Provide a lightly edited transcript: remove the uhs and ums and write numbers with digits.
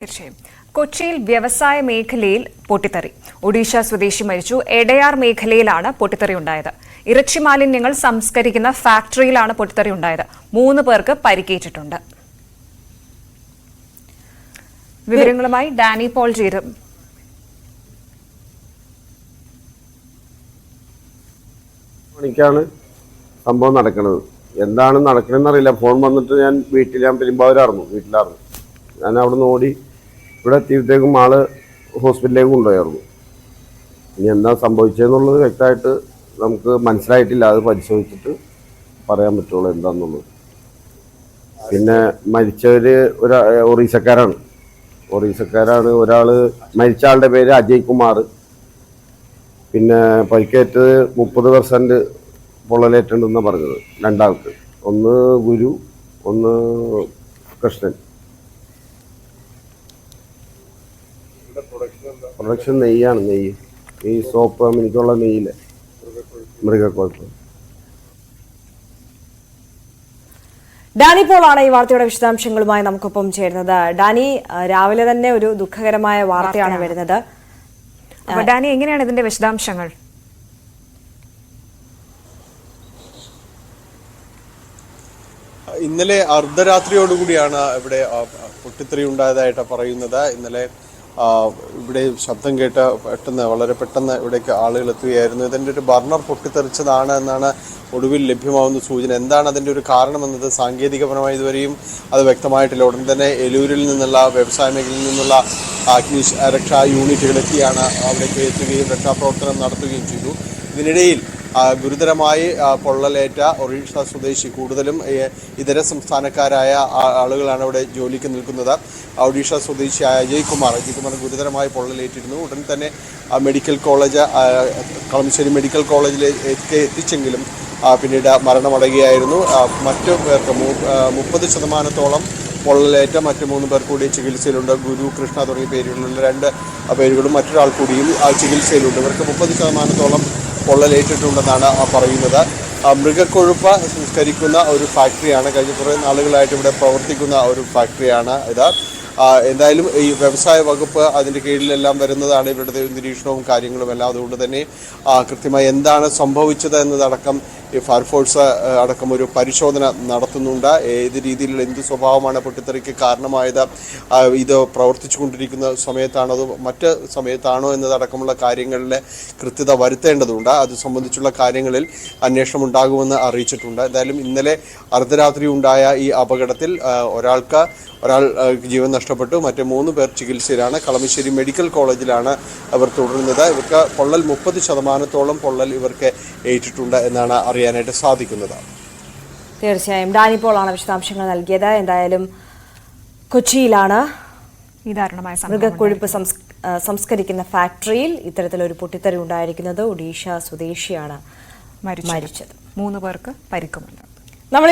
തീർച്ചയായും കൊച്ചിയിൽ വ്യവസായ മേഖലയിൽ പൊട്ടിത്തെറി. ഒഡീഷ സ്വദേശി മരിച്ചു. എടയാർ മേഖലയിലാണ് പൊട്ടിത്തെറി ഉണ്ടായത്. ഇറച്ചി മാലിന്യങ്ങൾ സംസ്കരിക്കുന്ന ഫാക്ടറിയിലാണ് പൊട്ടിത്തെറി ഉണ്ടായത്. 3 പേർക്ക് പരിക്കേറ്റിട്ടുണ്ട്. വിവരങ്ങളുമായി ഡാനി പോൾ ചേരും. മണിക്കാണ് സംഭവം നടക്കുന്നത്. എന്താണ് നടക്കണമെന്ന് അറിയില്ല. ഫോൺ വന്നിട്ട് ഞാൻ പെരുമ്പാവൂരായിരുന്നു, വീട്ടിലായിരുന്നു. ഞാൻ അവിടെ നിന്ന് ഓടി ഇവിടെ എത്തിയപ്പോഴത്തേക്കും ആള് ഹോസ്പിറ്റലിലേക്ക് കൊണ്ടുപോയായിരുന്നു. ഇനി എന്താ സംഭവിച്ചതെന്നുള്ളത് വ്യക്തമായിട്ട് നമുക്ക് മനസ്സിലായിട്ടില്ല. അത് പരിശോധിച്ചിട്ട് പറയാൻ പറ്റുള്ളൂ എന്താന്നുള്ളത്. പിന്നെ മരിച്ചവര് ഒറീസക്കാരാണ്. ഒരാള് മരിച്ച ആളുടെ പേര് അജയ് കുമാർ. പിന്നെ പരിക്കേറ്റത് 30% പൊള്ളലേറ്റുണ്ടെന്നാണ് പറഞ്ഞത്. 2 ആൾക്ക്, ഒന്ന് ഗുരു, ഒന്ന് കൃഷ്ണൻ. പ്രൊഡക്ഷൻ നെയ്യാണ്. നെയ്യ്, ഈ സോപ്പ് എനിക്കുള്ള നെയ്യില് മൃഗക്കൊഴുപ്പ്. ഡാനി പോളാണ് ഈ വാർത്തയുടെ വിശദാംശങ്ങളുമായി നമുക്കൊപ്പം ചേരുന്നത്. ഡാനി, രാവിലെ തന്നെ ഒരു ദുഃഖകരമായ വാർത്തയാണ് വരുന്നത്. ഡാനി, എങ്ങനെയാണ് ഇതിന്റെ വിശദാംശങ്ങൾ? ഇന്നലെ അർദ്ധരാത്രിയോടുകൂടിയാണ് ഇവിടെ പൊട്ടിത്തെറി ഉണ്ടായതായിട്ട് പറയുന്നത്. ഇന്നലെ ഇവിടെ ശബ്ദം കേട്ട് വളരെ പെട്ടെന്ന് ഇവിടേക്ക് ആളുകൾ എത്തുകയായിരുന്നു. ഇതിൻ്റെ ഒരു ബർണർ പൊട്ടിത്തെറിച്ചതാണ് എന്നാണ് ഒടുവിൽ ലഭ്യമാവുന്ന സൂചന. എന്താണ് അതിൻ്റെ ഒരു കാരണമെന്നത് സാങ്കേതികപരമായി ഇതുവരെയും അത് വ്യക്തമായിട്ടില്ല. ഉടൻ തന്നെ എലൂരിൽ നിന്നുള്ള വ്യവസായ മേഖലയിൽ നിന്നുള്ള രക്ഷാ യൂണിറ്റുകളെത്തിയാണ് അവിടേക്ക് എത്തുകയും രക്ഷാപ്രവർത്തനം നടത്തുകയും ചെയ്തു. ഇതിനിടയിൽ ഗുരുതരമായി പൊള്ളലേറ്റ ഒറീസ സ്വദേശി, കൂടുതലും ഇതര സംസ്ഥാനക്കാരായ ആളുകളാണ് ഇവിടെ ജോലിക്ക് നിൽക്കുന്നത്. ഒഡീഷ സ്വദേശിയായ അജയ് കുമാർ ഗുരുതരമായി പൊള്ളലേറ്റിരുന്നു. ഉടൻ തന്നെ മെഡിക്കൽ കോളേജ്, കളമശ്ശേരി മെഡിക്കൽ കോളേജിൽ എത്തിച്ചെങ്കിലും പിന്നീട് മരണമടയുകയായിരുന്നു. മറ്റു പേർക്ക് 30% പൊള്ളലേറ്റ മറ്റ് 3 പേർ കൂടി ചികിത്സയിലുണ്ട്. ഗുരു, കൃഷ്ണ തുടങ്ങിയ പേരുകളുള്ള 2 പേരുകളും മറ്റൊരാൾ കൂടിയും ചികിത്സയിലുണ്ട്. ഇവർക്ക് 30% പൊള്ളലേറ്റിട്ടുണ്ടെന്നാണ് പറയുന്നത്. മൃഗക്കൊഴുപ്പ് സംസ്കരിക്കുന്ന ഒരു ഫാക്ടറിയാണ്. കഴിഞ്ഞ കുറേ നാളുകളായിട്ട് ഇവിടെ പ്രവർത്തിക്കുന്ന ഒരു ഫാക്ടറിയാണ് ഇത്. എന്തായാലും ഈ വ്യവസായ വകുപ്പ് അതിൻ്റെ കീഴിലെല്ലാം വരുന്നതാണ്. ഇവരുടെ നിരീക്ഷണവും കാര്യങ്ങളും എല്ലാം. അതുകൊണ്ട് തന്നെ കൃത്യമായി എന്താണ് സംഭവിച്ചത് എന്നതടക്കം ഈ ഫയർഫോഴ്സ് അടക്കം ഒരു പരിശോധന നടത്തുന്നുണ്ട്. ഏത് രീതിയിലുള്ള എന്ത് സ്വഭാവമാണ് പൊട്ടിത്തെറിക്ക് കാരണമായത്, ഇത് പ്രവർത്തിച്ചു കൊണ്ടിരിക്കുന്ന സമയത്താണോ അതോ മറ്റ് സമയത്താണോ എന്നതടക്കമുള്ള കാര്യങ്ങളിൽ കൃത്യത വരുത്തേണ്ടതുണ്ട്. അത് സംബന്ധിച്ചുള്ള കാര്യങ്ങളിൽ അന്വേഷണം ഉണ്ടാകുമെന്ന് അറിയിച്ചിട്ടുണ്ട്. എന്തായാലും ഇന്നലെ അർദ്ധരാത്രി ഉണ്ടായ ഈ അപകടത്തിൽ ഒരാൾ ജീവൻ നഷ്ടപ്പെട്ടു. മറ്റ് 3 പേർ ചികിത്സയിലാണ്. കളമശ്ശേരി മെഡിക്കൽ കോളേജിലാണ് അവർ തുടരുന്നത്. ഇവർക്ക് പൊള്ളൽ 30% പൊള്ളൽ ഇവർക്ക് ഏറ്റിട്ടുണ്ട് എന്നാണ് അറിയാനായിട്ട് സാധിക്കുന്നത്. തീർച്ചയായും ഡാനി പോളാണ് വിശദാംശങ്ങൾ നൽകിയത്. എന്തായാലും കൊച്ചിയിലാണ് ഈ ദാരുണമായ മൃഗക്കൊഴുപ്പ് സംസ്കരിക്കുന്ന ഫാക്ടറിയിൽ ഇത്തരത്തിലൊരു പൊട്ടിത്തെറി ഉണ്ടായിരിക്കുന്നത്. ഒഡീഷ സ്വദേശിയാണ് മരിച്ചത്. 3 പേർക്ക് പരിക്കുമുണ്ട്. നമ്മൾ